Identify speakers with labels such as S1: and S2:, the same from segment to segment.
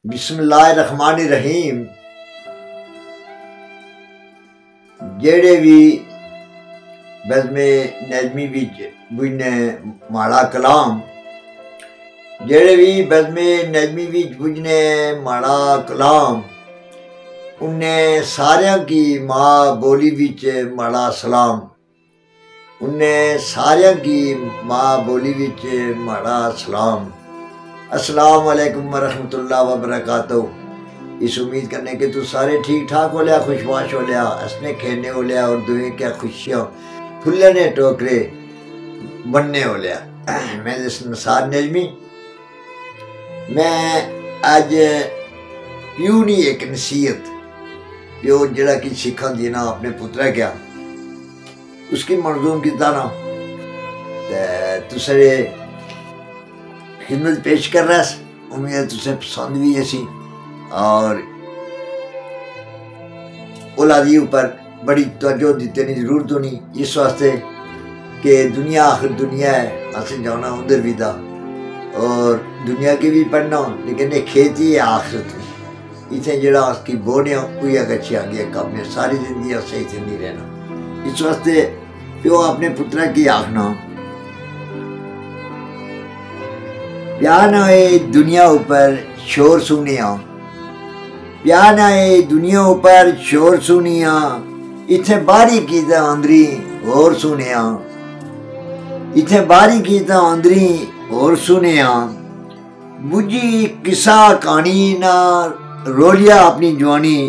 S1: بسم اللہ الرحمن الرحیم. جڑے بھی بزم-e-نجمی وچ بجنے ماڑا کلام جڑے بھی بزم-e-نجمی وچ بجنے ماڑا کلام انہیں ساریاں کی ماں بولی وچ ماڑا سلام. انہیں ساریاں کی ماں بولی وچ ماڑا سلام. السلام علیکم ورحمۃ اللہ وبرکاتہ. اس امید کرنے کہ تو سارے ٹھیک ٹھاک ہو لیا، خوشباش ہو لیا، ہنسنے کھیلنے ہو لیا اور دعائیں کیا خوشیاں پھلنے ٹوکرے بننے ہو لیا. میں نثار نجمی. میں اج پیو نہیں ایک نصیحت پیو جڑا کہ سکھاں دینا اپنے پترا کیا اس کی منظوم کیتا نا تو سارے خدمت پیش کر رہا ہے. امید ہے تجھے پسند بھی ایسی اور اولادی اوپر بڑی توجہ دیتے نہیں ضرورت ہونی اس واسطے کہ دنیا آخر دنیا ہے، اسے جانا ادھر بھی تھا اور دنیا کی بھی پڑھنا لیکن یہ کھیتی ہے آخرت میں. اتنے جڑا اس کی بوڑیاں کوئی اگچھی آگے کب میں ساری زندگی اسے اتنے نہیں رہنا. اس واسطے پیو اپنے پترا کی آخنا پیان آئے دنیا اوپر شور سنیاں، پیان آئے دنیا اوپر شور سنیاں، اتھے باری کی تا اندری اور سنیاں، اتھے باری کی تا اندری اور سنیاں. بجھی قصہ کہانی نہ رولیا اپنی جوانی،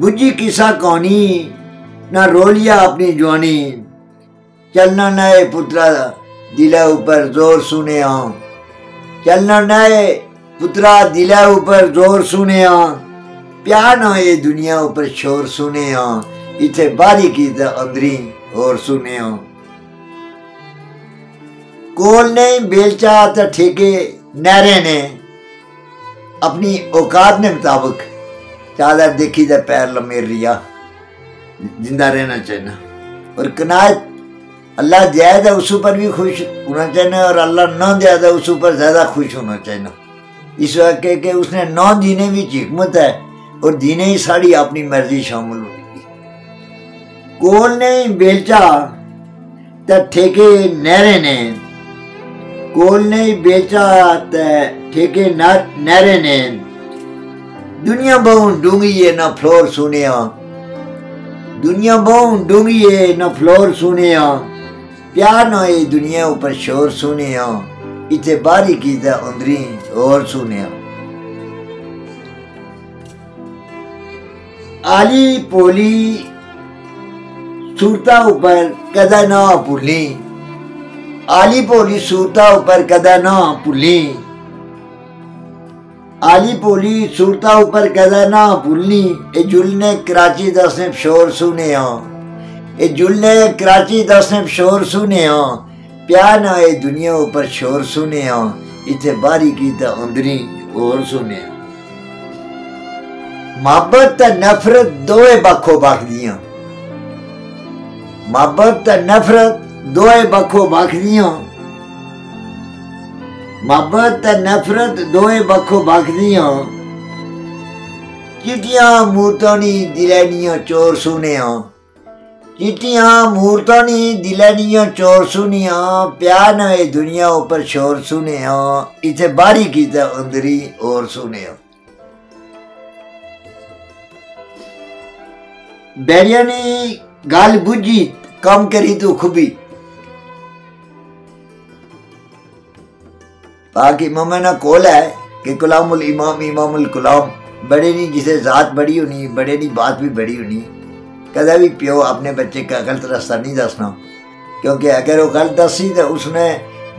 S1: بجھی قصہ کہانی نہ رولیا اپنی جوانی، چلنا نئے پترا دلہ اوپر زور سنیاں، چلنا نئے پترا دلہ اوپر زور سنیاں، پیان آئے دنیا اوپر شور سنیاں، اتھے باری کی تا اندری اور سنیاں. کول نہیں بیلچا تا ٹھیکے نیرے نے اپنی اوقات نے مطابق چادر دیکھی تا پیر لمیر ریا زندہ رہنا چاہنا. اور قناعت اللہ دیا تھا اس پر بھی خوش ہونا چاہنا اور اللہ نہ دیا تھا اس پر زیادہ خوش ہونا چاہنا. اس وقت کہ اس نے نہ دینے بھی حکمت ہے اور دینے ہی ساری اپنی مرضی شامل ہوگی. کول نہیں بیلچا تا ٹھیکے نیرے نے، کول نہیں بیچا تا ٹھیکے نیرے نے، دنیا بہن ڈونگی ہے نہ فلور سنیا، دنیا بہن ڈونگی ہے نہ فلور سنیا، پیان آئے دنیا اوپر شور سنیا، اتھے باری کی تا اندری اور سنیا. آلی پولی صورتہ اوپر کدہ نہ پھلی، آلی پولی صورتہ اوپر کدہ نہ پھلی، آلی پولی صورتہ اوپر کدہ نہ پھلی، اے جلنے کراچی دس نے شور سنیا، اے جلنے کراچی دس نے شور سنیا، پیان آئے دنیا اوپر شور سنیا، اتھے باری کی تا اندری اور سنیا. محبت تا نفرت دوئے بکھو بکھ دیاں، محبت تا نفرت دوئے بکھو بکھ دیاں، محبت تا نفرت دوئے بکھو بکھ دیاں، چٹیاں مورتانی دلینیاں چور سنیاں، چٹیاں مورتانی دلینیاں چور سنیاں، پیان آئے دنیا اوپر شور سنیاں، اتھے باری کی تا اندری اور سنیاں. بیریانی گال بجھی کم کری تو خوبی. پاک امام نہ کول ہے کہ کلام الامام امام الکلام، بڑے نہیں جسے ذات بڑی ہونی بڑے نہیں بات بھی بڑی ہونی. کدھا بھی پیو اپنے بچے کا غلط راستہ نہیں دسنا کیونکہ اگر وہ غلط دسی تو اس نے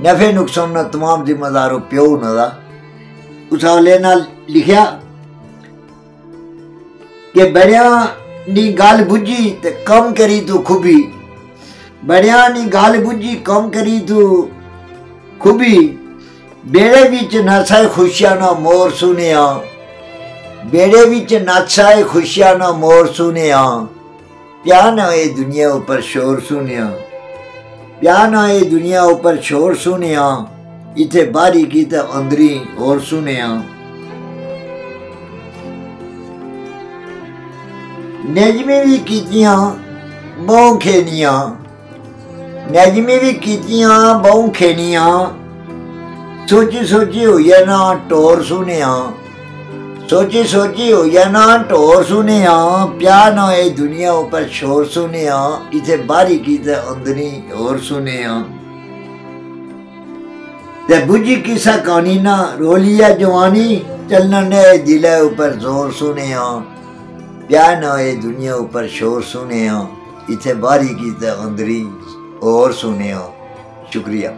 S1: نفع نقصان نہ تمام ذمہ دار ہو پیو نہ دا. اس حوالے نہ لکھیا کہ بڑیاں نی گال بجھی تے کم کری تو خوبی، بڑیاں نی گال بجھی کم کری تو خوبی، بیڑے وچ نچائے خوشیاں نہ مور سنیا، بیڑے وچ نچائے خوشیاں نہ مور سنیا، پیان آئے دنیا اوپر شور سنیا، پیان آئے دنیا اوپر شور سنیا، اتھے باری کی تا اندری اور سنیا. نجمی بھی کیتیاں بہوں کھینیاں، نجمی بھی کیتیاں بہوں کھینیاں، سوچی سوچی ہوئی نا ٹور سنیاں، سوچی سوچی ہوئی نا ٹور سنیاں، پیار نہ اے دنیا اوپر شور سنیاں، اسے باری کی تے اندنی اور سنیاں، تے بجھی کسا کانی نہ رولیا جوانی، چلنا نے دلے اوپر زور سنیاں، پیار نہ اے دنیا اوپر شور سنیاں، اسے باری کی تے اندری اور سنیاں۔ شکریہ۔